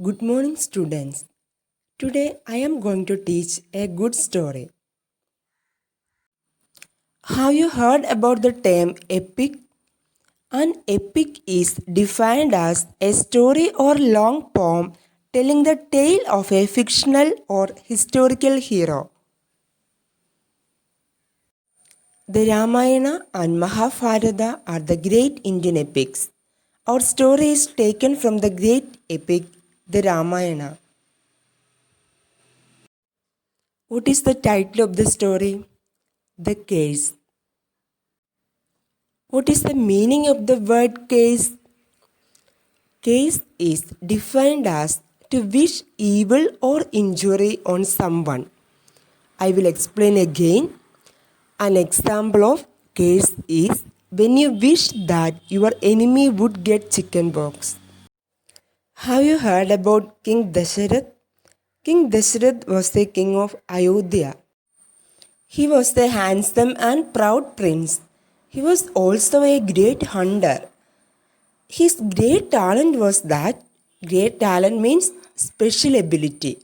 Good morning, students. Today I am going to teach a good story. Have you heard about the term epic? An epic is defined as a story or long poem telling the tale of a fictional or historical hero. The Ramayana and Mahabharata are the great Indian epics. Our story is taken from the great epic, the Ramayana. What is the title of the story? The Curse. What is the meaning of the word case? Case is defined as to wish evil or injury on someone. I will explain again. An example of case is when you wish that your enemy would get chickenpox. Have you heard about King Dasharath? King Dasharath was the king of Ayodhya. He was a handsome and proud prince. He was also a great hunter. His great talent was that great talent means special ability.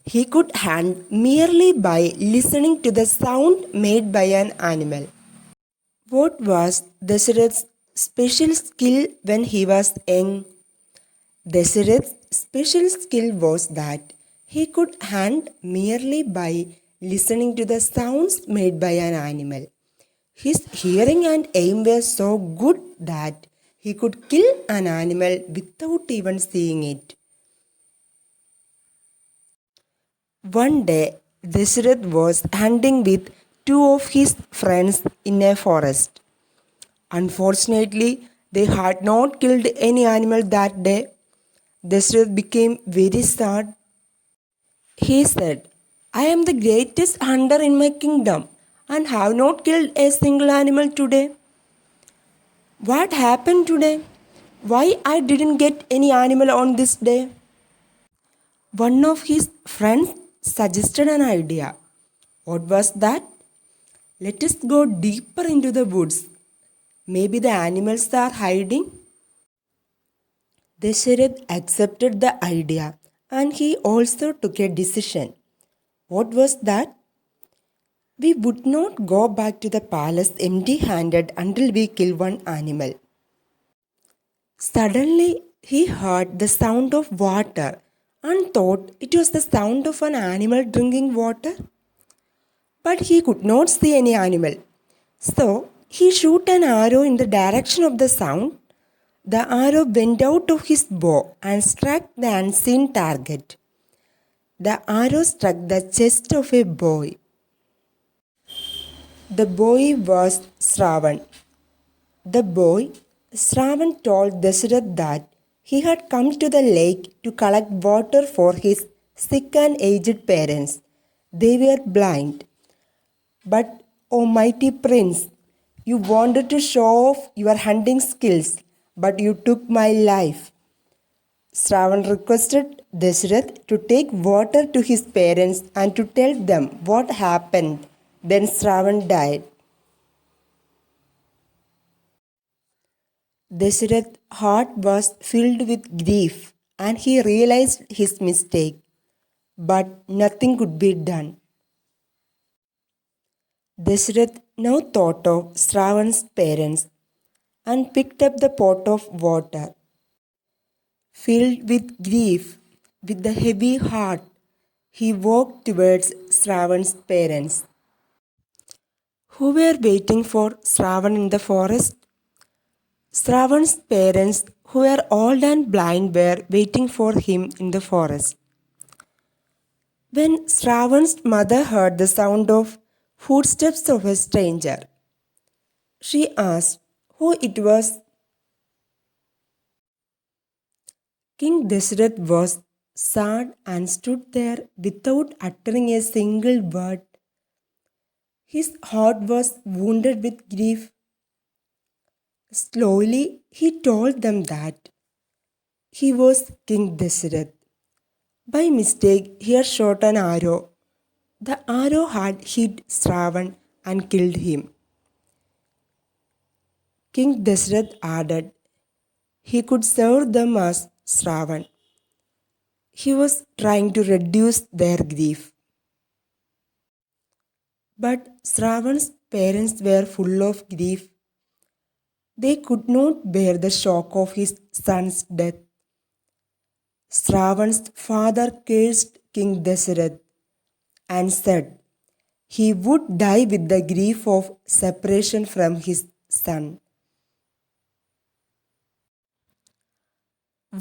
He could hunt merely by listening to the sound made by an animal. What was Dasharath's special skill when he was young? Dasharath's special skill was that he could hunt merely by listening to the sounds made by an animal. His hearing and aim were so good that he could kill an animal without even seeing it. One day, Dasharath was hunting with two of his friends in a forest. Unfortunately, they had not killed any animal that day. Dasharath became very sad. He said, I am the greatest hunter in my kingdom and have not killed a single animal today. What happened today? Why I didn't get any animal on this day? One of his friends suggested an idea. What was that? Let us go deeper into the woods. Maybe the animals are hiding. Dasharath accepted the idea and he also took a decision. What was that? We would not go back to the palace empty handed until we kill one animal. Suddenly, he heard the sound of water and thought it was the sound of an animal drinking water. But he could not see any animal. So, he shot an arrow in the direction of the sound. The arrow went out of his bow and struck the unseen target. The arrow struck the chest of a boy. The boy was Shravan. The boy, Shravan, told Dasharath that he had come to the lake to collect water for his sick and aged parents. They were blind. But, O mighty prince, you wanted to show off your hunting skills, but you took my life. Shravan requested Dasharath to take water to his parents and to tell them what happened when Shravan died. Dasharath's heart was filled with grief and he realized his mistake, but nothing could be done. Dasharath now thought of Shravan's parents and picked up the pot of water. Filled with grief, with a heavy heart, he walked towards Shravan's parents, who were waiting for Shravan in the forest. Shravan's parents, who were old and blind, were waiting for him in the forest. When Shravan's mother heard the sound of footsteps of a stranger, she asked who it was. King Dasharath was sad and stood there without uttering a single word. His heart was wounded with grief. Slowly, he told them that he was King Dasharath. By mistake, he had shot an arrow. The arrow had hit Shravan and killed him. King Dasharath added, he could serve them as Shravan. He was trying to reduce their grief. But Shravan's parents were full of grief. They could not bear the shock of his son's death. Shravan's father cursed King Dasarath and said he would die with the grief of separation from his son.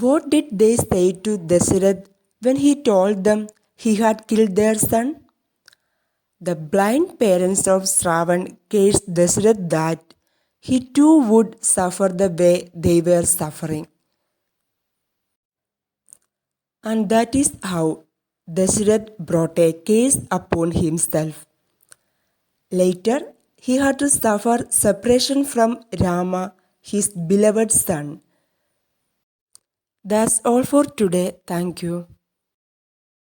What did they say to Dasarath when he told them he had killed their son? The blind parents of Shravan cursed Dasarath that he too would suffer the way they were suffering. And that is how Dasarath brought a curse upon himself. Later, he had to suffer separation from Rama, his beloved son. That's all for today. Thank you.